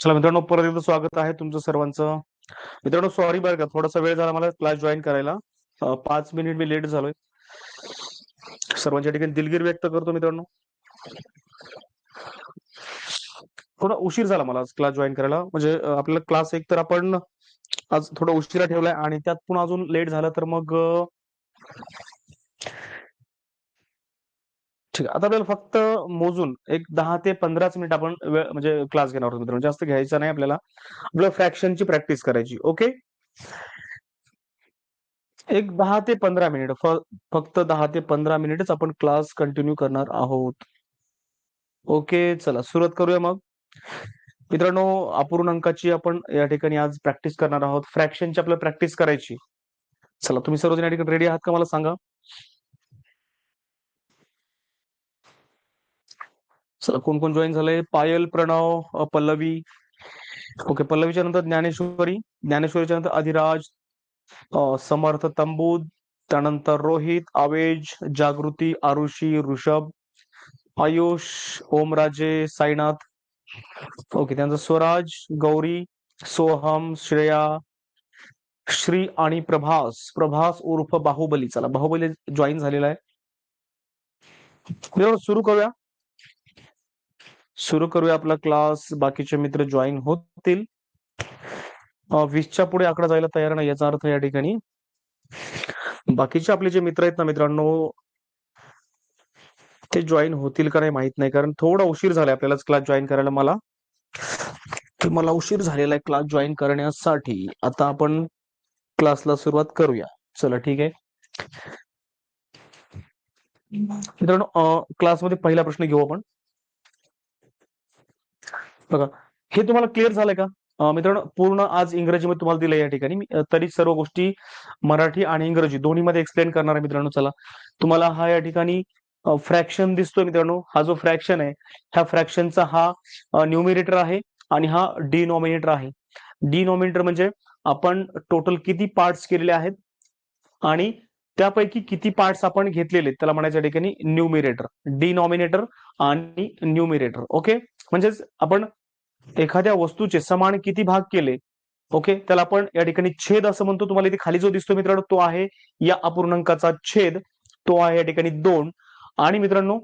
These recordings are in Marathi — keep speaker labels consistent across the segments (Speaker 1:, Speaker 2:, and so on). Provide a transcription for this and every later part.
Speaker 1: चला मित्रांनो, परत एकदा स्वागत आहे तुमचं सर्वांचं. मित्रांनो, सॉरी बरं का, थोडासा वेळ झाला मला क्लास जॉईन करायला. 5 मिनिट मी लेट झालोय. सर्वांच्या ठिकाणी दिलगिरी व्यक्त करतो मित्रांनो. थोडा उशीर झाला मला आज क्लास जॉईन करायला. म्हणजे आपल्याला क्लास एक तर आपण आज थोडा उशिरा ठेवलाय आणि त्यात पुन्हा अजून लेट झालं तर मग ठीक आहे. आता आपल्याला फक्त मोजून एक 10 ते 15 मिनिट आपण वेळ म्हणजे क्लास घेणार आहोत मित्रांनो. जास्त घ्यायचा नाही आपल्याला. आपल्याला फ्रॅक्शनची प्रॅक्टिस करायची. ओके. एक 10 ते 15 मिनिट फक्त 10 ते 15 मिनिटच आपण क्लास कंटिन्यू करणार आहोत. ओके, चला सुरुवात करूया मग. मित्रांनो, अपूर्णांकाची आपण या ठिकाणी आज प्रॅक्टिस करणार आहोत. फ्रॅक्शनची आपल्याला प्रॅक्टिस करायची. चला, तुम्ही सर्वजण या ठिकाणी रेडी आहात का मला सांगा. चला, कोण कोण जॉईन झालंय? पायल, प्रणव, पल्लवी. ओके, पल्लवीच्या नंतर ज्ञानेश्वरी, ज्ञानेश्वरीच्या नंतर अधिराज, समर्थ, तंबू, त्यानंतर रोहित, आवेश, जागृती, आरुषी, ऋषभ, आयुष, ओमराजे, साईनाथ. ओके, त्यानंतर स्वराज, गौरी, सोहम, श्रेया, श्री आणि प्रभास. प्रभास उर्फ बाहुबली. चला, बाहुबली जॉईन झालेला आहे. मित्रांनो, सुरू करूया आपला क्लास. बाकीचे मित्र जॉईन होतील. 20च्या पुढे आकडा जायला तयार नाही, याचा अर्थ या ठिकाणी बाकीचे आपले जे मित्र आहेत ना मित्रांनो, ते जॉईन होतील का नाही माहित नाही, कारण थोडा उशीर झालाय आपल्याला क्लास जॉईन करायला. मला उशीर झालेला आहे क्लास जॉईन करण्यासाठी. आता आपण क्लासला सुरुवात करूया. चला, ठीक आहे मित्रांनो. क्लासमध्ये पहिला प्रश्न घेऊ आपण. बघा, हे तुम्हाला क्लिअर झालंय का? मित्रांनो, पूर्ण आज इंग्रजीमध्ये तुम्हाला दिलंय या ठिकाणी. तरी सर्व गोष्टी मराठी आणि इंग्रजी दोन्हीमध्ये एक्सप्लेन करणार आहे मित्रांनो. चला, तुम्हाला हा या ठिकाणी फ्रॅक्शन दिसतोय मित्रांनो. हा जो फ्रॅक्शन आहे, ह्या फ्रॅक्शनचा हा न्यूमिरेटर आहे आणि हा डिनॉमिनेटर आहे. डिनॉमिनेटर म्हणजे आपण टोटल किती पार्ट्स केलेले आहेत आणि त्यापैकी किती पार्ट्स आपण घेतलेले, त्याला म्हणायचं या ठिकाणी न्यूमिरेटर. डिनॉमिनेटर आणि न्यूमिरेटर. ओके, म्हणजेच आपण एखाद्या वस्तूचे समान किती भाग केले, ओके, त्याला आपण या ठिकाणी छेद असं म्हणतो. तुम्हाला इथे खाली जो दिसतो मित्रांनो, तो आहे या अपूर्णांकाचा छेद. तो आहे या ठिकाणी 2. आणि मित्रांनो,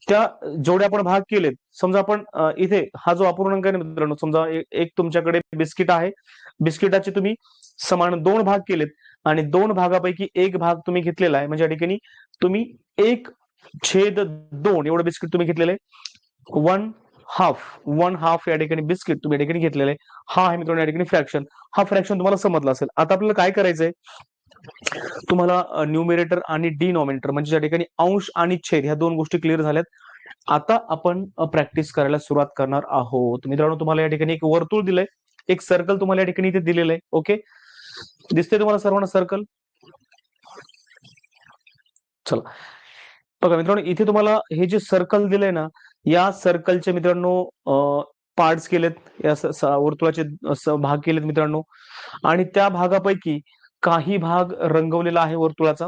Speaker 1: त्या जेवढे आपण भाग केलेत, समजा आपण इथे हा जो अपूर्णांक आहे मित्रांनो, समजा एक तुमच्याकडे बिस्किट आहे. बिस्किटाचे तुम्ही समान 2 भाग केलेत आणि 2 भागापैकी एक भाग तुम्ही घेतलेला आहे. म्हणजे या ठिकाणी तुम्ही 1/2 एवढं बिस्किट तुम्ही घेतलेलं आहे. वन हाफ या ठिकाणी बिस्किट तुम्ही या ठिकाणी घेतलेलं आहे. हा आहे मित्रांनो या ठिकाणी फ्रॅक्शन. हा फ्रॅक्शन तुम्हाला समजला असेल. आता आपल्याला काय करायचंय, तुम्हाला न्यूमिरेटर आणि डिनॉमिनेटर म्हणजे या ठिकाणी अंश आणि छेद ह्या दोन गोष्टी क्लिअर झाल्यात. आता आपण प्रॅक्टिस करायला सुरुवात करणार आहोत. मित्रांनो, तुम्हाला या ठिकाणी एक वर्तुळ दिलंय, एक सर्कल तुम्हाला या ठिकाणी इथे दिलेलं आहे. ओके, दिसते तुम्हाला सर्वांना सर्कल? चला, बघा मित्रांनो, इथे तुम्हाला हे जे सर्कल दिलंय ना, या सर्कलचे मित्रांनो पार्ट्स केलेत, या वर्तुळाचे भाग केलेत मित्रांनो. आणि त्या भागापैकी काही भाग रंगवलेला आहे वर्तुळाचा.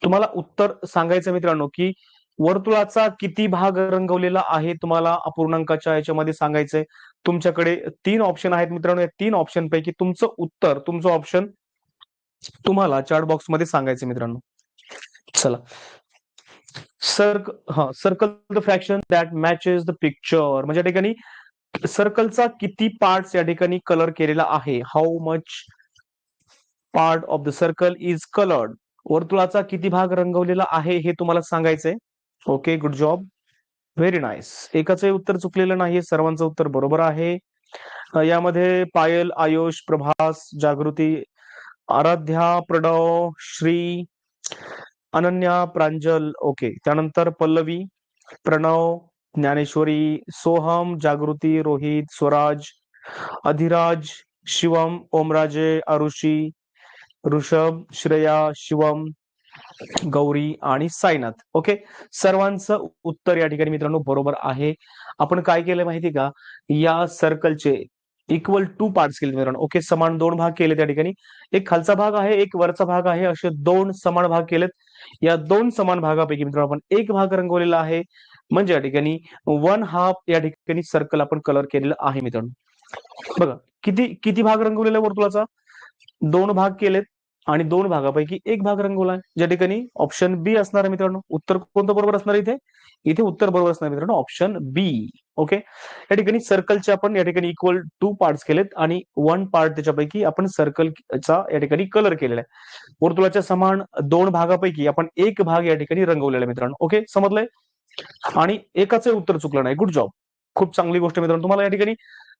Speaker 1: तुम्हाला उत्तर सांगायचं मित्रांनो, की वर्तुळाचा किती भाग रंगवलेला आहे तुम्हाला अपूर्णांकाच्या याच्यामध्ये सांगायचंय. तुमच्याकडे 3 ऑप्शन आहेत मित्रांनो. या 3 ऑप्शन पैकी तुमचं ऑप्शन तुम्हाला चॅट बॉक्स मध्ये सांगायचं मित्रांनो. चला, circle the fraction that matches the picture. म्हणजे या ठिकाणी सर्कलचा किती पार्ट्स या ठिकाणी कलर केलेला आहे. How much part of the circle is coloured. वर्तुळाचा किती भाग रंगवलेला आहे हे तुम्हाला सांगायचंय. Okay, good job, very nice. एकाचंही उत्तर चुकलेलं नाही, सर्वांचं उत्तर बरोबर आहे. यामध्ये पायल, आयुष, प्रभास, जागृती, आराध्या, प्रणव, श्री, अनन्या, प्रांजल. ओके, त्यानंतर पल्लवी, प्रणव, ज्ञानेश्वरी, सोहम, जागृती, रोहित, स्वराज, अधिराज, शिवम, ओमराजे, आरुषी, ऋषभ, श्रेया, शिवम, गौरी आणि साईनाथ. ओके, सर्वांचं उत्तर या ठिकाणी मित्रांनो बरोबर आहे. आपण काय केलं माहिती का, या सर्कलचे इक्वल 2 पार्ट्स केले मित्रांनो. ओके, समान 2 भाग केले. त्या ठिकाणी एक खालचा भाग आहे, एक वरचा भाग आहे, असे 2 समान भाग केलेत. या 2 समान भागापैकी मित्रांनो आपण एक भाग रंगवलेला आहे म्हणजे या ठिकाणी 1/2 या ठिकाणी सर्कल आपण कलर केलेलं आहे मित्रांनो. बघा किती किती भाग रंगवलेला आहे वर्तुळाचा, 2 भाग केलेत आणि 2 भागापैकी एक भाग रंगवलाय, ज्या ठिकाणी ऑप्शन बी असणार आहे मित्रांनो. उत्तर कोणतं बरोबर असणार इथे, इथे उत्तर बरोबर असणार मित्रांनो ऑप्शन बी. ओके, या ठिकाणी सर्कलचे आपण या ठिकाणी इक्वल 2 पार्ट्स केलेत आणि 1 पार्ट त्याच्यापैकी आपण सर्कलचा या ठिकाणी कलर केलेला आहे. वर्तुळाच्या समान 2 भागापैकी आपण एक भाग या ठिकाणी रंगवलेला आहे मित्रांनो. ओके, समजलंय. आणि एकाचे उत्तर चुकलं नाही. गुड जॉब, खूप चांगली गोष्ट मित्रांनो. तुम्हाला या ठिकाणी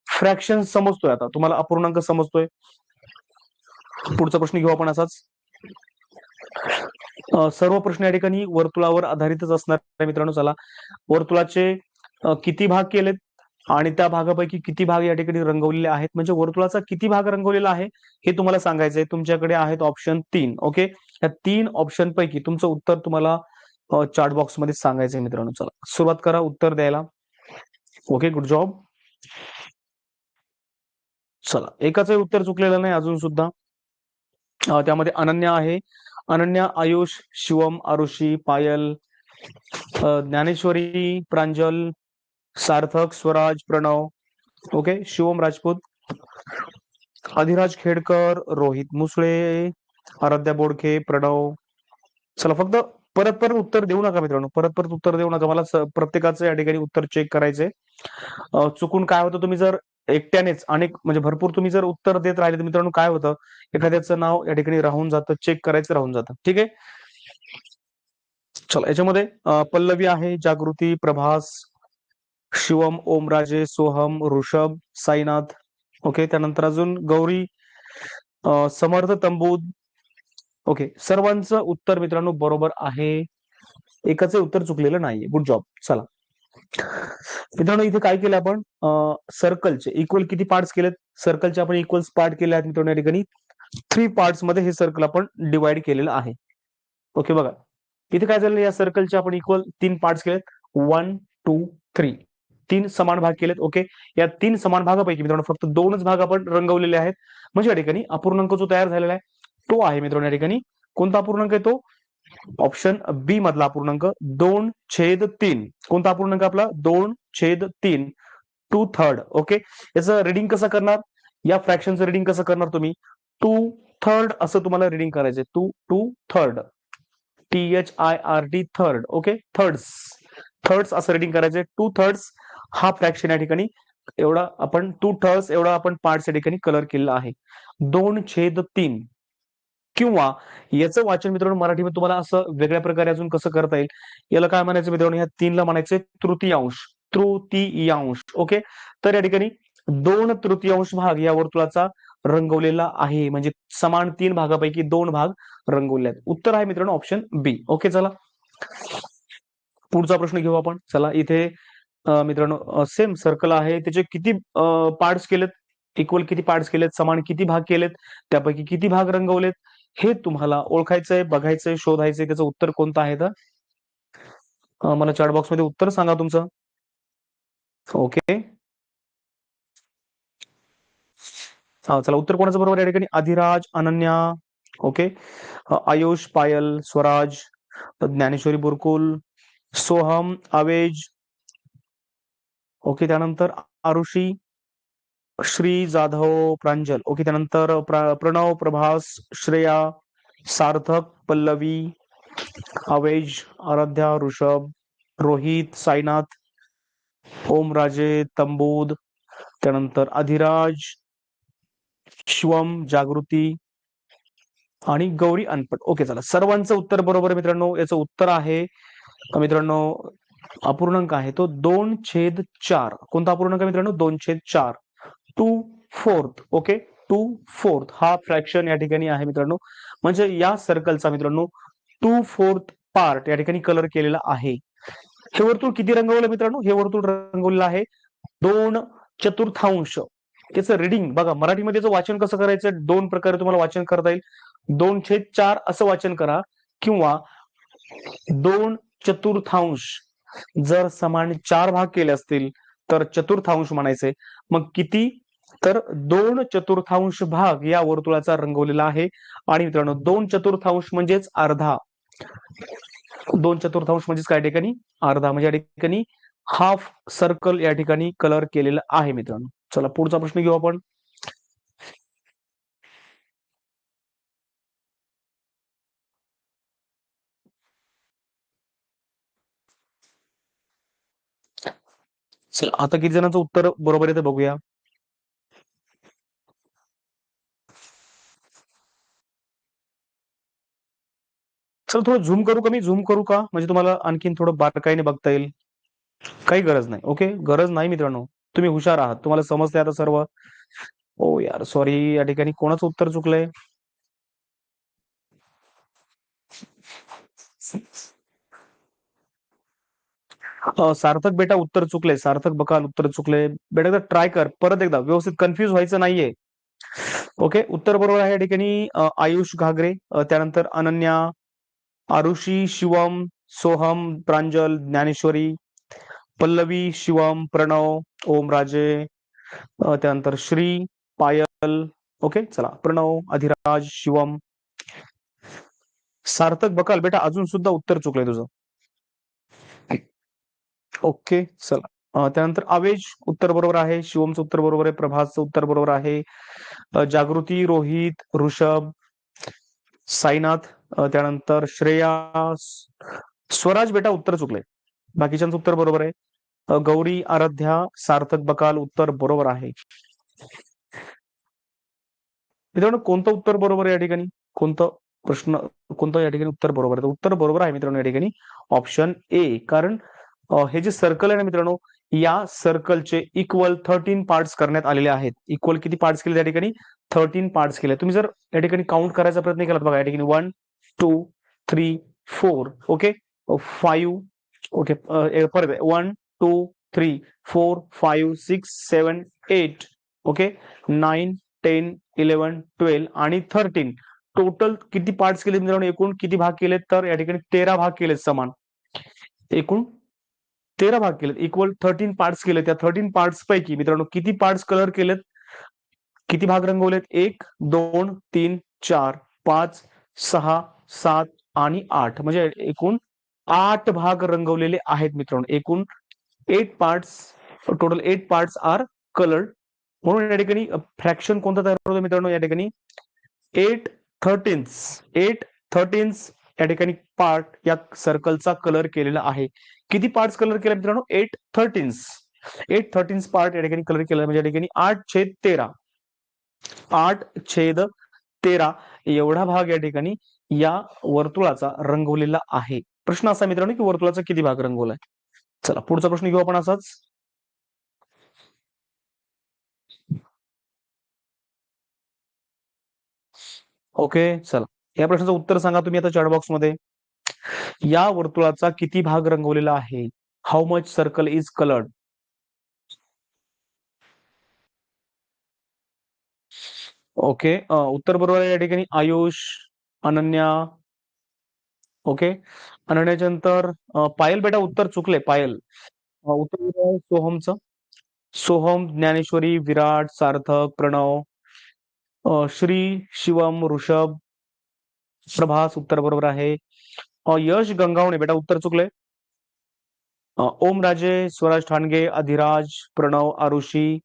Speaker 1: फ्रॅक्शन समजतोय, आता तुम्हाला अपूर्णांक समजतोय. पुढचा प्रश्न घेऊ आपण असाच. सर्व प्रश्न या ठिकाणी वर्तुळावर आधारितच असणार आहे मित्रांनो. चला, वर्तुळाचे किती भाग केलेत आणि त्या भागापैकी किती भाग या ठिकाणी रंगवलेले आहेत, म्हणजे वर्तुळाचा किती भाग रंगवलेला आहे हे तुम्हाला सांगायचंय. तुमच्याकडे आहेत ऑप्शन 3. ओके, या 3 ऑप्शन पैकी तुमचं उत्तर तुम्हाला चार्ट बॉक्स मध्ये सांगायचंय मित्रांनो. चला सुरुवात करा उत्तर द्यायला. Okay, good job. चला, एकाचंही उत्तर चुकलेलं नाही अजून सुद्धा. त्यामध्ये अनन्या आहे. अनन्या, आयुष, शिवम, आरुषी, पायल, ज्ञानेश्वरी, प्रांजल, सार्थक, स्वराज, प्रणव. ओके, शिवम राजपूत, अधिराज खेडकर, रोहित मुसळे, आराध्या बोडखे, प्रणव. चला, फक्त परत परत उत्तर देऊ नका मित्रांनो, परत परत उत्तर देऊ नका. मला प्रत्येकाचं या ठिकाणी उत्तर चेक करायचंय. चुकून काय होतं, तुम्ही जर एकट्यानेच अनेक म्हणजे भरपूर तुम्ही जर उत्तर देत राहिले तर मित्रांनो काय होतं, एखाद्याचं नाव या ठिकाणी राहून जातं, चेक करायचं राहून जातं. ठीक आहे, चला याच्यामध्ये पल्लवी आहे, जागृती, प्रभास, शिवम, ओमराजे, सोहम, ऋषभ, साईनाथ. ओके, त्यानंतर अजून गौरी, समर्थ, तंबूद. ओके, सर्वांचं उत्तर मित्रांनो बरोबर आहे, एकाचे उत्तर चुकलेलं नाहीये. Good job. चला मित्रांनो, इथे काय केलं आपण, सर्कलचे इक्वल किती पार्ट्स केलेत, सर्कलचे आपण इक्वल पार्ट केले आहेत मित्रांनो. या ठिकाणी 3 पार्ट्स मध्ये हे सर्कल आपण डिवाइड केलेलं आहे. ओके, बघा इथे काय झालं, या सर्कलचे आपण इक्वल 3 पार्ट्स केलेत. 1 2 3, 3 समान भाग केलेत. ओके, या 3 समान भागापैकी मित्रांनो फक्त 2च भाग आपण रंगवलेले आहेत. म्हणजे या ठिकाणी अपूर्णांक जो तयार झालेला आहे तो आहे मित्रांनो या ठिकाणी कोणता अपूर्णांक आहे, तो ऑप्शन बी मधला अपूर्णांक 2/3. कोणता अपूर्णांक आपला 2/3, 2/3. ओके, याचं रिडिंग कसं करणार, या फ्रॅक्शनचं रिडिंग कसं करणार तुम्ही, 2/3 असं तुम्हाला रिडिंग करायचंय. 2/3, THIRD, third. Okay, thirds, thirds असं रिडिंग करायचंय. 2/3 हा फ्रॅक्शन या ठिकाणी एवढा आपण 2/3 एवढा आपण पार्ट्स या ठिकाणी कलर केलेला आहे. 2/3, किंवा याचं वाचन मित्रांनो मराठीमध्ये तुम्हाला असं वेगळ्या प्रकारे अजून कसं करता येईल, याला काय म्हणायचं मित्रांनो, या 3ला म्हणायचे तृतीयांश, तृतीयांश. ओके, तर या ठिकाणी 2/3 भाग या वर्तुळाचा रंगवलेला आहे, म्हणजे समान 3 भागापैकी 2 भाग रंगवले आहेत. उत्तर आहे मित्रांनो ऑप्शन बी. ओके, चला पुढचा प्रश्न घेऊ आपण. चला इथे मित्रांनो सेम सर्कल आहे, त्याचे किती पार्ट्स केलेत, इक्वल किती पार्ट्स केलेत, समान किती भाग केलेत, त्यापैकी किती भाग रंगवलेत, हे तुम्हाला ओळखायचंय, बघायचंय, शोधायचंय. त्याचं उत्तर कोणतं आहे तर मला चॅट बॉक्स मध्ये उत्तर सांगा तुमचं. ओके, हा चला, उत्तर कोणाचं बरोबर या ठिकाणी, अधिराज, अनन्या. ओके, आयुष, पायल, स्वराज, ज्ञानेश्वरी, बुरकुल, सोहम, आवेज. ओके, त्यानंतर आरुषी, श्री, जाधव, प्रांजल. ओके, त्यानंतर प्रणव, प्रभास, श्रेया, सार्थक, पल्लवी, अवेज, आराध्या, ऋषभ, रोहित, साईनाथ, ओमराजे, तंबूद, त्यानंतर अधिराज, शिवम, जागृती आणि गौरी अनपट. ओके, चला सर्वांचं उत्तर बरोबर मित्रांनो. याचं उत्तर आहे मित्रांनो अपूर्णांक आहे तो 2/4. कोणता अपूर्णांक मित्रांनो, 2/4, 2/4. ओके, 2/4 हा फ्रॅक्शन या ठिकाणी आहे मित्रांनो. म्हणजे या सर्कलचा मित्रांनो 2/4 पार्ट या ठिकाणी कलर केलेला आहे. हे वर्तुळ किती रंगवलं मित्रांनो, हे वर्तुळ रंगवलेलं आहे 2/4. त्याचं रिडिंग बघा, मराठीमध्ये वाचन कसं करायचं, 2 प्रकारे तुम्हाला वाचन करता येईल. 2/4 असं वाचन करा, किंवा 2/4. जर समान 4 भाग केले असतील तर चतुर्थांश म्हणायचे. मग किती, तर 2/4 भाग या वर्तुळाचा रंगवलेला आहे. आणि मित्रांनो 2/4 म्हणजेच अर्धा. 2/4 म्हणजेच काय ठिकाणी अर्धा, म्हणजे या ठिकाणी हाफ सर्कल या ठिकाणी कलर केलेलं आहे मित्रांनो. चला पुढचा प्रश्न घेऊ आपण. चला आता किती जणांचं उत्तर बरोबर आहे ते बघूया. चला थोडं झूम करू का, मी झूम करू का, म्हणजे तुम्हाला आणखीन थोडं बारकाईने बघता येईल. काही गरज नाही. ओके, गरज नाही मित्रांनो. तुम्ही हुशार आहात, तुम्हाला समजते आता सर्व. ओ यार सॉरी, या ठिकाणी कोणाचं उत्तर चुकलंय. सार्थक बेटा उत्तर चुकले, सार्थक बकाल उत्तर चुकले. बेटा एकदा ट्राय कर, परत एकदा व्यवस्थित, कन्फ्युज व्हायचं नाहीये. ओके, उत्तर बरोबर आहे या ठिकाणी आयुष घागरे, त्यानंतर अनन्या, आरुषी, शिवम, सोहम, प्रांजल, ज्ञानेश्वरी, पल्लवी, शिवम, प्रणव, ओमराजे, त्यानंतर श्री, पायल. ओके चला, प्रणव, अधिराज, शिवम, सार्थक बकाल बेटा अजून सुद्धा उत्तर चुकलंय तुझं. ओके चला, त्यानंतर आवेश उत्तर बरोबर आहे, शिवमचं उत्तर बरोबर आहे, प्रभासचं उत्तर बरोबर आहे, जागृती, रोहित, ऋषभ, साईनाथ, त्यानंतर श्रेया, स्वराज बेटा उत्तर चुकले, बाकीच्यांचं उत्तर बरोबर आहे. गौरी, आराध्या, सार्थक बकाल उत्तर बरोबर आहे. मित्रांनो कोणतं उत्तर बरोबर आहे या ठिकाणी, कोणतं प्रश्न, कोणतं या ठिकाणी उत्तर बरोबर आहे. तर उत्तर बरोबर आहे मित्रांनो या ठिकाणी ऑप्शन ए. कारण हे जे सर्कल आहे ना मित्रांनो, या सर्कलचे इक्वल 13 पार्ट्स करण्यात आलेले आहेत. इक्वल किती पार्ट्स केले त्या ठिकाणी, 13 पार्ट्स केले. तुम्ही जर या ठिकाणी काउंट करायचा प्रयत्न केलात बघा, या ठिकाणी 1 2 3 4, ओके 5, ओके परत 1 2 3 4 5 6 7 8, ओके 9 10 11 12 आणि 13, टोटल किती पार्ट्स केले मित्रांनो, एकूण किती भाग केलेत, तर या ठिकाणी 13 भाग केलेत समान. एकूण 13 भाग केलेत, इक्वल 13 पार्ट्स केले. त्या 13 पार्ट्स पैकी मित्रांनो किती पार्ट्स कलर केलेत, किती भाग रंगवलेत, 1 2 3 4 5 6 7 आणि 8, म्हणजे एकूण 8 भाग रंगवलेले आहेत मित्रांनो. एकूण 8 parts, total 8 parts are coloured. म्हणून या ठिकाणी फ्रॅक्शन कोणता तयार होतो मित्रांनो, या ठिकाणी 8/13 या ठिकाणी पार्ट या सर्कलचा कलर केलेला आहे. किती पार्ट्स कलर केला मित्रांनो, 8/13 पार्ट या ठिकाणी कलर केला, म्हणजे या ठिकाणी 8/13, 8/13 एवढा भाग या ठिकाणी या वर्तुळाचा रंगवलेला आहे. प्रश्न असा मित्रांनो की वर्तुळाचा किती भाग रंगवलाय. चला पुढचा प्रश्न घेऊ आपण असाच. ओके चला, या प्रश्नाचं उत्तर सांगा तुम्ही आता चॅट बॉक्स मध्ये. या वर्तुळाचा किती भाग रंगवलेला आहे, how much circle is coloured. Okay, उत्तर बरोबर आहे या ठिकाणी आयुष, अनन्या. ओके, अनन्याच्या नंतर पायल बेटा उत्तर चुकले, पायल. उत्तर बरोबर आहे सोहमचं. सोहम, ज्ञानेश्वरी, विराट, सार्थक, प्रणव, श्री, शिवम, ऋषभ, प्रभास उत्तर बरोबर आहे. यश गंगावणे बेटा उत्तर चुकले. ओम राजे, स्वराज ठाणगे, अधिराज, प्रणव, आरुषी,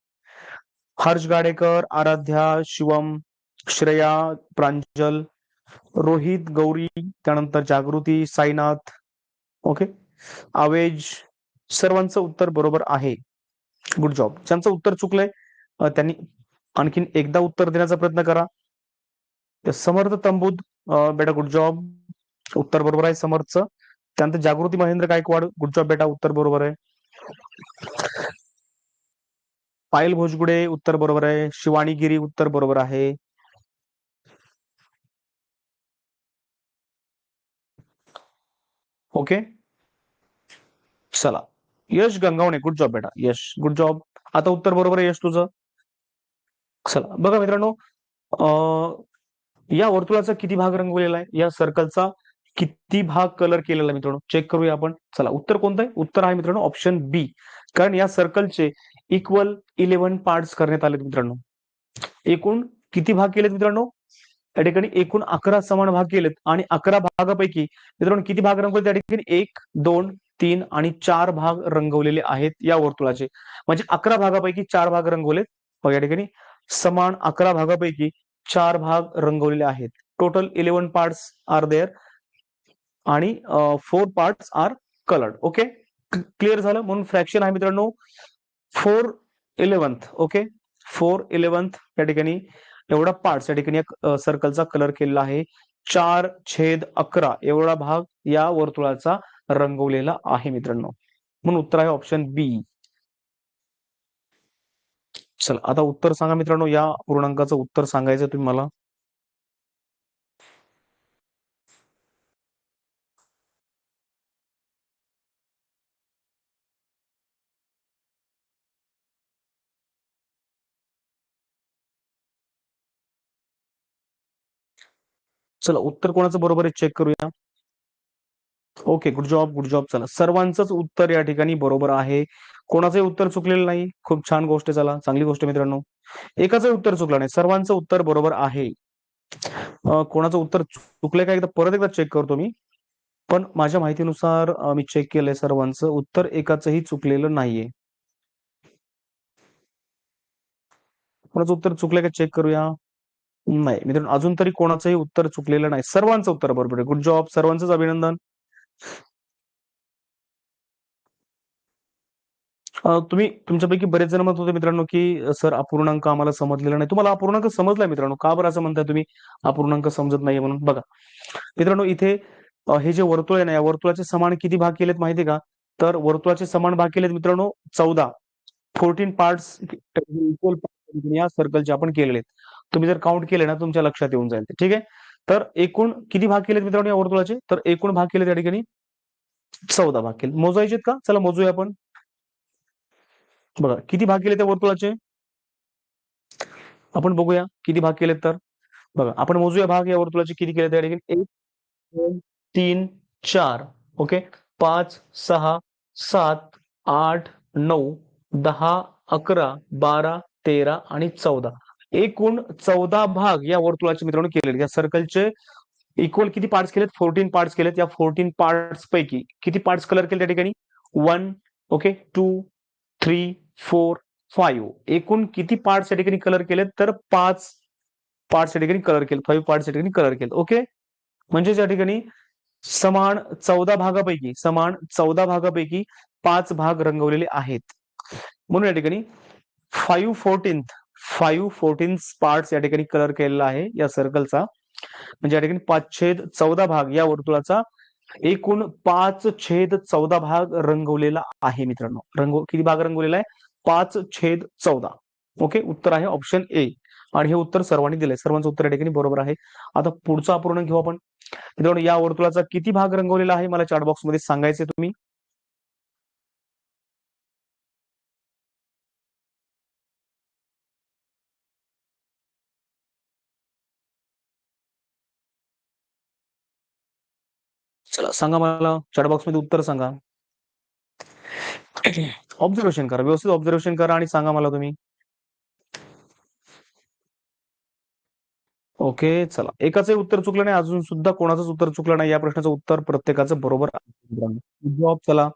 Speaker 1: हर्ष गाडेकर, आराध्या, शिवम, श्रेया, प्रांजल, रोहित, गौरी, त्यानंतर जागृती, साईनाथ, ओके आवेज, सर्वांचं उत्तर बरोबर आहे. Good job. ज्यांचं उत्तर चुकलंय त्यांनी आणखीन एकदा उत्तर देण्याचा प्रयत्न करा. समर्थ तंबूत, बेटा गुड जॉब, उत्तर बरोबर आहे समर्थचं. त्यानंतर जागृती महेंद्र गायकवाड, गुड जॉब बेटा, उत्तर बरोबर आहे. पायल भोजगुडे उत्तर बरोबर आहे. शिवानी गिरी उत्तर बरोबर आहे. ओके चला, यश गंगावणे, गुड जॉब बेटा, यश गुड जॉब. आता उत्तर बरोबर आहे यश तुझं. चला बघा मित्रांनो, या वर्तुळाचा किती भाग रंगवलेला आहे, या सर्कलचा किती भाग कलर केलेला आहे मित्रांनो, चेक करूया आपण. चला उत्तर कोणतं आहे, उत्तर आहे मित्रांनो ऑप्शन बी. कारण या सर्कलचे इक्वल 11 पार्ट्स करण्यात आले मित्रांनो. एकूण किती भाग केलेत मित्रांनो, या ठिकाणी एकूण 11 समान भाग केलेत आणि 11 भागापैकी मित्रांनो किती भाग रंगवले त्या ठिकाणी 1, 2, 3 आणि 4 भाग रंगवलेले आहेत या वर्तुळाचे. म्हणजे 11 भागापैकी 4 भाग रंगवलेत. बघा या ठिकाणी समान 11 भागापैकी 4 भाग रंगवलेले आहेत. टोटल 11 पार्ट्स आर देअर आणि 4 parts are coloured. Okay, clear झालं. म्हणून फ्रॅक्शन आहे मित्रांनो 4/11. ओके, 4/11 या ठिकाणी एवढा पार्ट्स या ठिकाणी सर्कलचा कलर केलेला आहे. 4/11 एवढा भाग या वर्तुळाचा रंगवलेला आहे मित्रांनो. म्हणून उत्तर आहे ऑप्शन बी. चला आता उत्तर सांगा मित्रांनो, या पूर्णांकाचं उत्तर सांगायचं तुम्ही मला. चला उत्तर कोणाचं बरोबर आहे चेक करूया. Okay, good job good job. चला सर्वांचंच उत्तर या ठिकाणी बरोबर आहे. कोणाचंही उत्तर चुकलेलं नाही. खूप छान गोष्ट आहे. चला चांगली गोष्ट आहे मित्रांनो. एकाचंही उत्तर चुकलं नाही. सर्वांचं उत्तर बरोबर आहे. कोणाचं उत्तर चुकलंय का एकदा परत एकदा चेक करतो मी. पण माझ्या माहितीनुसार मी चेक केलंय सर्वांचं उत्तर एकाचंही चुकलेलं नाहीये. कोणाचं उत्तर चुकलंय का चेक करूया. नाही मित्रांनो, अजून तरी कोणाचंही उत्तर चुकलेलं नाही. सर्वांचं उत्तर बरोबर आहे. गुड जॉब, सर्वांचंच अभिनंदन. तुम्ही तुमच्यापैकी बरेच जण म्हणत होते मित्रांनो की सर अपूर्णांक आम्हाला समजलेला नाही. तुम्हाला अपूर्णांक समजलाय मित्रांनो. का बरं असं म्हणताय तुम्ही अपूर्णांक समजत नाहीये म्हणून. बघा मित्रांनो इथे हे जे वर्तुळ आहे ना, या वर्तुळाचे समान किती भाग केलेत माहितीये का. तर वर्तुळाचे समान भाग केलेत मित्रांनो 14. 14 पार्ट्स इक्वल या सर्कलचे आपण केलेले आहेत. तुम्ही जर काउंट केले ना तुमच्या लक्षात येऊन जाईल ते. ठीक आहे. तर एकूण किती भाग केलेत मित्रांनो या वर्तुळाचे. तर एकूण भाग केले त्या ठिकाणी 14 भाग केले. मोजायचे का. चला मोजूया आपण. बघा किती भाग केले त्या वर्तुळाचे आपण बघूया किती भाग केलेत. तर बघा आपण मोजूया भाग या वर्तुळाचे किती केले त्या ठिकाणी. 1, 2, 3, 4. ओके, 5, 6, 7, 8, 9, 10, 11, 12, 13 आणि 14. एकूण 14 भाग या वर्तुळाचे मित्रांनो केलेले. या सर्कलचे इक्वल किती पार्ट्स केलेत. 14 पार्ट्स केलेत. या 14 पार्ट्स पैकी किती पार्ट्स कलर केले त्या ठिकाणी 1, ओके, 2, 3, 4, 5. एकूण किती पार्ट्स या ठिकाणी कलर केलेत. तर 5 पार्ट्स या ठिकाणी कलर केले. 5 पार्ट्स या ठिकाणी कलर केले. ओके, म्हणजे या ठिकाणी समान 14 भागापैकी 5 भाग रंगवलेले आहेत. म्हणून या ठिकाणी 5/14 पार्ट्स या ठिकाणी कलर केलेला आहे या सर्कलचा. म्हणजे या ठिकाणी 5/14 भाग या वर्तुळाचा एकूण 5/14 भाग रंगवलेला आहे मित्रांनो. किती भाग रंगवलेला आहे 5/14. ओके, उत्तर आहे ऑप्शन ए. आणि हे उत्तर सर्वांनी दिलंय. सर्वांचं उत्तर या ठिकाणी बरोबर आहे. आता पुढचा अपूर्णांक घेऊ आपण. मित्रांनो या वर्तुळाचा किती भाग रंगवलेला आहे मला चॅट बॉक्स मध्ये सांगायचे तुम्ही. चला सांगा मला चॅट बॉक्स मध्ये उत्तर सांगा. ऑब्झर्वेशन करा, व्यवस्थित ऑब्झर्वेशन करा आणि सांगा मला तुम्ही. ओके, चला एकाचंही उत्तर चुकलं नाही. अजून सुद्धा कोणाचंच उत्तर चुकलं नाही. या प्रश्नाचं उत्तर प्रत्येकाचं बरोबर आहे. जॉब. चला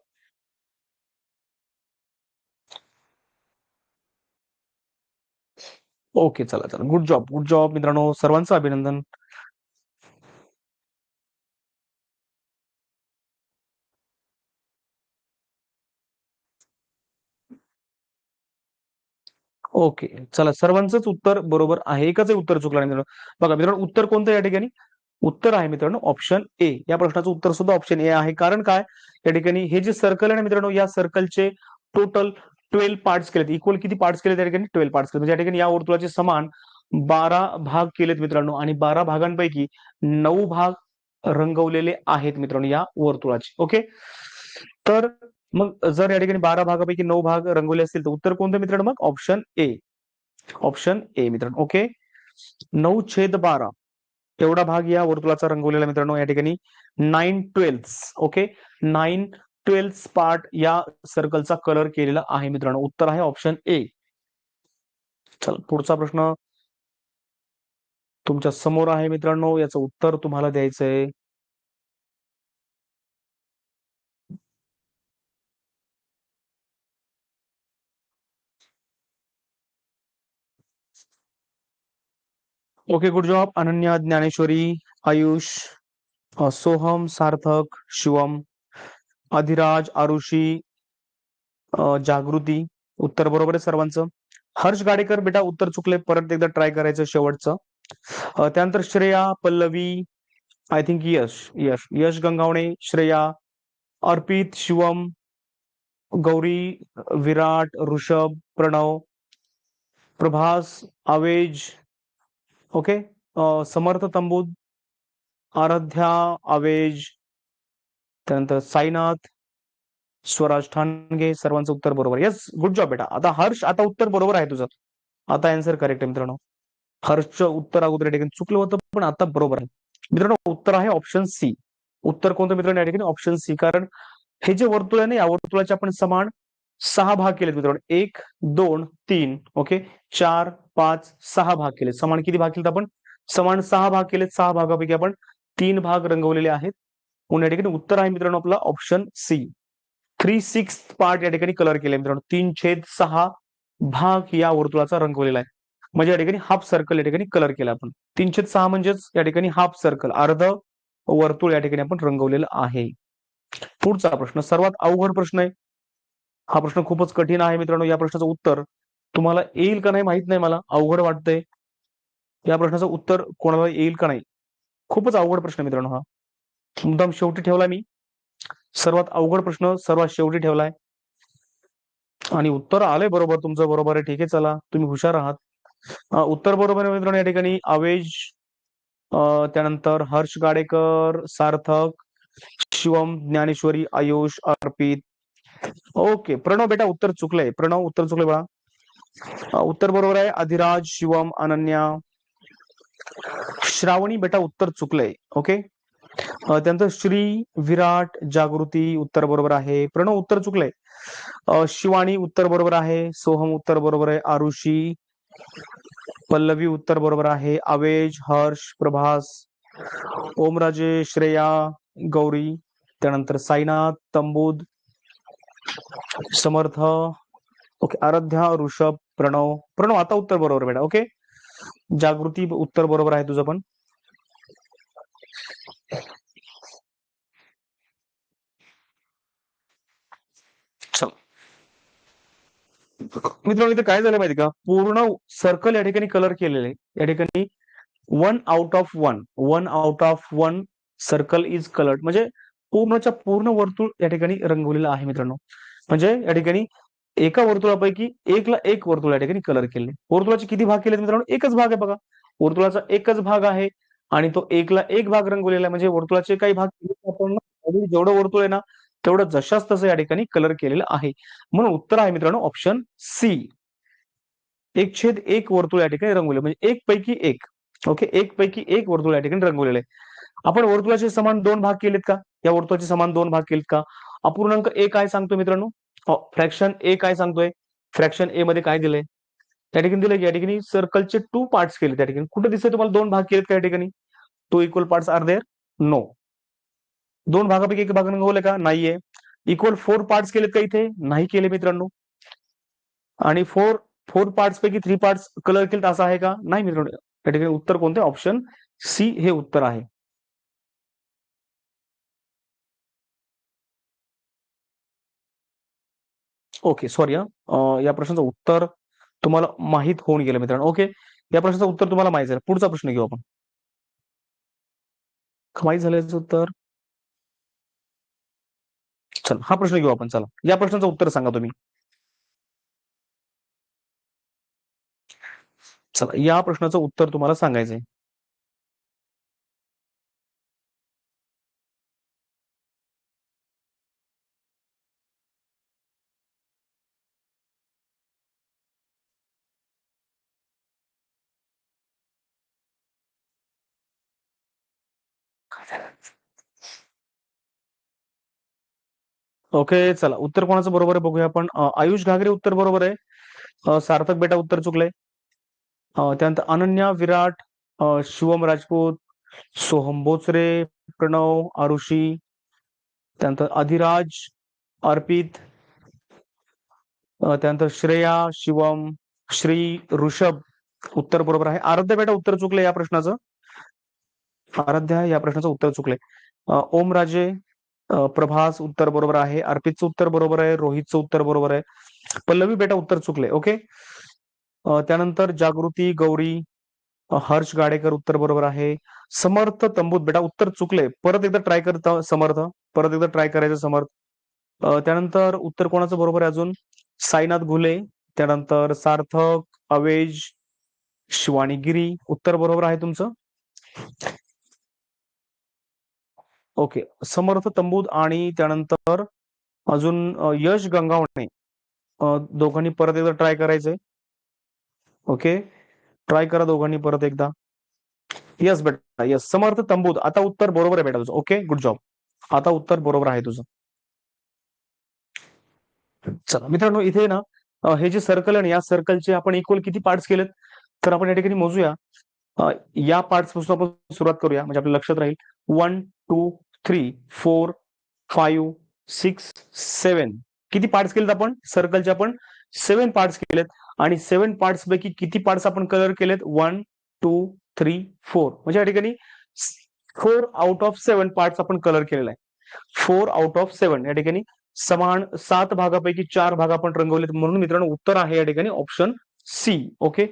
Speaker 1: ओके, चला चला गुड जॉब मित्रांनो, सर्वांचं अभिनंदन. ओके, चला सर्वांचंच उत्तर बरोबर आहे. एकच उत्तर चुकलं नाही मित्रांनो. बघा मित्रांनो उत्तर कोणतं या ठिकाणी. उत्तर आहे मित्रांनो ऑप्शन ए. या प्रश्नाचं उत्तर सुद्धा ऑप्शन ए आहे. कारण काय या ठिकाणी हे जे सर्कल आहे ना मित्रांनो, या सर्कलचे टोटल 12 पार्ट्स केलेत. इक्वल किती पार्ट्स केले त्या ठिकाणी 12 पार्ट्स केले. म्हणजे या ठिकाणी या वर्तुळाचे समान 12 भाग केलेत मित्रांनो. आणि 12 भागांपैकी 9 भाग रंगवलेले आहेत मित्रांनो या वर्तुळाचे. ओके, तर मग जर या ठिकाणी 12 भागापैकी 9 भाग रंगवले असतील तर उत्तर कोणतं मित्रांनो मग ऑप्शन ए. ऑप्शन ए मित्रांनो. ओके, 9/12 एवढा भाग या वर्तुळाचा रंगवलेला मित्रांनो. या ठिकाणी 9/12. ओके, 9/12 पार्ट या सर्कलचा कलर केलेला आहे मित्रांनो. उत्तर आहे ऑप्शन ए. चला पुढचा प्रश्न. तुमच्या समोर आहे मित्रांनो, याचं उत्तर तुम्हाला द्यायचंय. Okay, good job. Ananya, Dnyaneshwari, Ayush, Soham, Sarthak, Shivam, Adhiraj, Arushi, Jagruti. उत्तर बरोबर आहे सर्वांचं. हर्ष गाडेकर बेटा उत्तर चुकले, परत एकदा ट्राय करायचं शेवटचं. त्यानंतर Shreya, Pallavi, I think Yash Yash Yash Gangawane, Shreya, Arpit, Shivam, Gauri, Virat, Rishabh, Pranav, Prabhas, Awez, okay, Samarth Tambud, Aaradhya, Awez, त्यानंतर साईनाथ, स्वराज ठाणगे. सर्वांचं उत्तर बरोबर. येस, गुड जॉब बेटा. आता हर्ष, आता उत्तर बरोबर आहे तुझं. आता आन्सर करेक्ट आहे मित्रांनो. हर्षचं उत्तर अगोदर या ठिकाणी चुकलं होतं, पण आता बरोबर आहे मित्रांनो. उत्तर आहे ऑप्शन सी. उत्तर कोणतं मित्रांनो या ठिकाणी? Option C. कारण हे जे वर्तुळ आहे ना, या वर्तुळाचे आपण समान 6 भाग केलेत मित्रांनो. 1, 2, 3, ओके, 4, 5, 6 भाग केले. समान किती भाग केलेत आपण? समान 6 भाग केलेत. 6 भागापैकी आपण 3 भाग रंगवलेले आहेत. म्हणून या ठिकाणी उत्तर आहे मित्रांनो आपला ऑप्शन सी. 3/6 पार्ट या ठिकाणी कलर केले मित्रांनो. 3/6 भाग या वर्तुळाचा रंगवलेला आहे. म्हणजे या ठिकाणी हाफ सर्कल या ठिकाणी कलर केला आपण. 3/6 म्हणजेच या ठिकाणी हाफ सर्कल, अर्ध वर्तुळ या ठिकाणी आपण रंगवलेलं आहे. पुढचा प्रश्न सर्वात अवघड प्रश्न आहे. हा प्रश्न खूपच कठीण आहे मित्रांनो. या प्रश्नाचं उत्तर तुम्हाला येईल का नाही माहित नाही, मला अवघड वाटतंय. या प्रश्नाचं उत्तर कोणाला येईल का नाही, खूपच अवघड प्रश्न मित्रांनो. हा मुद्दाम शेवटी ठेवला मी. सर्वात अवघड प्रश्न सर्वात शेवटी ठेवलाय आणि उत्तर आलंय बरोबर. तुमचं बरोबर आहे. ठीक आहे, चला तुम्ही हुशार आहात. उत्तर बरोबर आहे मित्रांनो. या ठिकाणी आवेश, त्यानंतर हर्ष गाडेकर, सार्थक, शिवम, ज्ञानेश्वरी, आयुष, अर्पित. ओके, प्रणव बेटा उत्तर चुकलंय. प्रणव उत्तर चुकलंय बाळा. उत्तर बरोबर आहे अधिराज, शिवम, अनन्या. श्रावणी बेटा उत्तर चुकलंय. ओके, त्यानंतर श्री, विराट, जागृती. उत्तर बरोबर आहे. प्रणव उत्तर चुकलंय. शिवानी उत्तर बरोबर आहे. सोहम उत्तर बरोबर आहे. आरुषी, पल्लवी उत्तर बरोबर आहे. आवेश, हर्ष, प्रभास, ओमराजे, श्रेया, गौरी, त्यानंतर साईनाथ, तंबूद, समर्थ, ओके, आराध्या, ऋषभ, प्रणव. प्रणव आता उत्तर बरोबर बेटा. ओके, जागृती उत्तर बरोबर आहे तुझं पण. चल मित्रांनो, इथे काय झालं माहिती का, पूर्ण सर्कल या ठिकाणी कलर केलेले. या ठिकाणी 1 out of 1 circle is coloured, म्हणजे पूर्णच्या पूर्ण वर्तुळ या ठिकाणी रंगवलेलं आहे मित्रांनो. म्हणजे या ठिकाणी एका वर्तुळापैकी एकला एक वर्तुळ या ठिकाणी कलर केले. वर्तुळाचे किती भाग केले मित्रांनो? एकच भाग आहे बघा. वर्तुळाचा एकच भाग आहे आणि तो एकला एक भाग रंगवलेला आहे. म्हणजे वर्तुळाचे काही भाग आपण जेवढं वर्तुळ आहे ना, तेवढं जशाच तसं या ठिकाणी कलर केलेलं आहे. म्हणून उत्तर आहे मित्रांनो ऑप्शन सी. 1/1 वर्तुळ या ठिकाणी रंगवले, म्हणजे एक पैकी एक. ओके, एक पैकी एक वर्तुळ या ठिकाणी रंगवलेलं आहे. आपण वर्तुळाचे समान 2 भाग केलेत का? या वर्तुळाचे समान 2 भाग केलेत का? अपूर्णांक ए काय सांगतोय मित्रांनो? फ्रॅक्शन ए काय सांगतोय? फ्रॅक्शन ए मध्ये काय दिलंय? त्या ठिकाणी दिलंय की या ठिकाणी सर्कलचे 2 पार्ट्स केले. त्या ठिकाणी कुठे दिसतंय तुम्हाला 2 भाग केलेत का या ठिकाणी? 2 equal parts are there? No. 2 भागापैकी एक भाग रंगवले का? नाहीये. इक्वल 4 पार्ट्स केलेत का इथे? नाही केले मित्रांनो. आणि 4 पार्ट्स पैकी 3 पार्ट्स कलर केलेत असं आहे का? नाही मित्रांनो. या ठिकाणी उत्तर कोणते? ऑप्शन सी हे उत्तर आहे. ओके, सॉरी या प्रश्नाचं उत्तर तुम्हाला माहित होऊन गेलं मित्रांनो. ओके, या प्रश्नाचं उत्तर तुम्हाला माहित झालं. पुढचा प्रश्न घेऊ आपण. माहित झालं याचं उत्तर? चला हा प्रश्न घेऊ आपण. चला या प्रश्नाचं उत्तर सांगा तुम्ही. चला या प्रश्नाचं उत्तर तुम्हाला सांगायचंय. ओके, चला उत्तर कोणाचं बरोबर आहे बघूया आपण. आयुष घागरे उत्तर बरोबर आहे. सार्थक बेटा उत्तर चुकलंय. त्यानंतर अनन्या, विराट, शिवम राजपूत, सोहम बोचरे, प्रणव, आरुषी, त्यानंतर अधिराज, अर्पित, त्यानंतर श्रेया, शिवम, श्री, ऋषभ. उत्तर बरोबर आहे. आराध्या बेटा उत्तर चुकले या प्रश्नाचं. आराध्या या प्रश्नाचं उत्तर चुकले. ओम राजे, प्रभास उत्तर बरोबर आहे. अर्पितचं उत्तर बरोबर आहे. रोहितचं उत्तर बरोबर आहे. पल्लवी बेटा उत्तर चुकले. ओके. त्यानंतर जागृती, गौरी, हर्ष गाडेकर उत्तर बरोबर आहे. समर्थ तंबूत बेटा उत्तर चुकले. परत एकदा ट्राय करत समर्थ. परत एकदा ट्राय करायचं समर्थ. त्यानंतर उत्तर कोणाचं बरोबर आहे अजून? साईनाथ घुले, त्यानंतर सार्थक, अवेज, शिवानी गिरी. उत्तर बरोबर आहे तुमचं. ओके. समर्थ तंबूत आणि त्यानंतर अजून यश गंगावणे. दोघांनी परत एकदा ट्राय करायचंय. ओके. ट्राय करा दोघांनी परत एकदा. यस बेटा, यस. समर्थ तंबूत. आता उत्तर बरोबर आहे बेटा तुझं. Okay, good job. आता उत्तर बरोबर आहे तुझं. चला मित्रांनो, इथे ना हे जे सर्कल आहे ना, या सर्कलचे आपण इक्वल किती पार्ट्स केलेत तर आपण या ठिकाणी मोजूया. या पार्ट्स पासून आपण सुरुवात करूया म्हणजे आपल्या लक्षात राहील. 1 2 3 4 5 6 7 किती पार्ट्स केलेत आपण सर्कलचे? आपण 7 पार्ट्स केलेत. आणि 7 पार्ट्स पैकी किती पार्ट्स आपण कलर केलेत? 1 2 3 4 म्हणजे या ठिकाणी 4 आउट ऑफ 7 पार्ट्स आपण कलर केलेला आहे. 4 आउट ऑफ 7 या ठिकाणी समान 7 भागापैकी 4 भाग आपण रंगवलेत. म्हणून मित्रांनो उत्तर आहे या ठिकाणी ऑप्शन सी. ओके.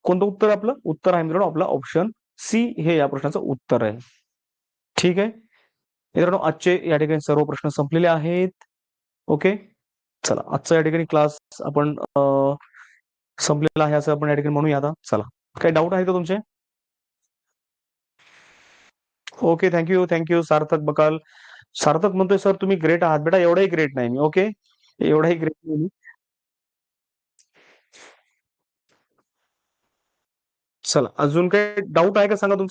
Speaker 1: कोणतं उत्तर आपलं? उत्तर आहे मित्रांनो आपलं ऑप्शन सी हे या प्रश्नाचं उत्तर आहे. ठीक आहे मित्रांनो, आजचे या ठिकाणी सर्व प्रश्न संपलेले आहेत. ओके. चला आजचा या ठिकाणी क्लास आपण संपलेला आहे असं आपण या ठिकाणी म्हणूया. आता चला, काही डाऊट आहे का तुमचे? Okay. Thank you thank you. Sarthak Bakal. Sarthak म्हणतोय सर तुम्ही ग्रेट आहात. बेटा एवढाही ग्रेट नाही मी. ओके. एवढाही ग्रेट नाही. चला अजून काही डाऊट आहे का सांगा तुमचा?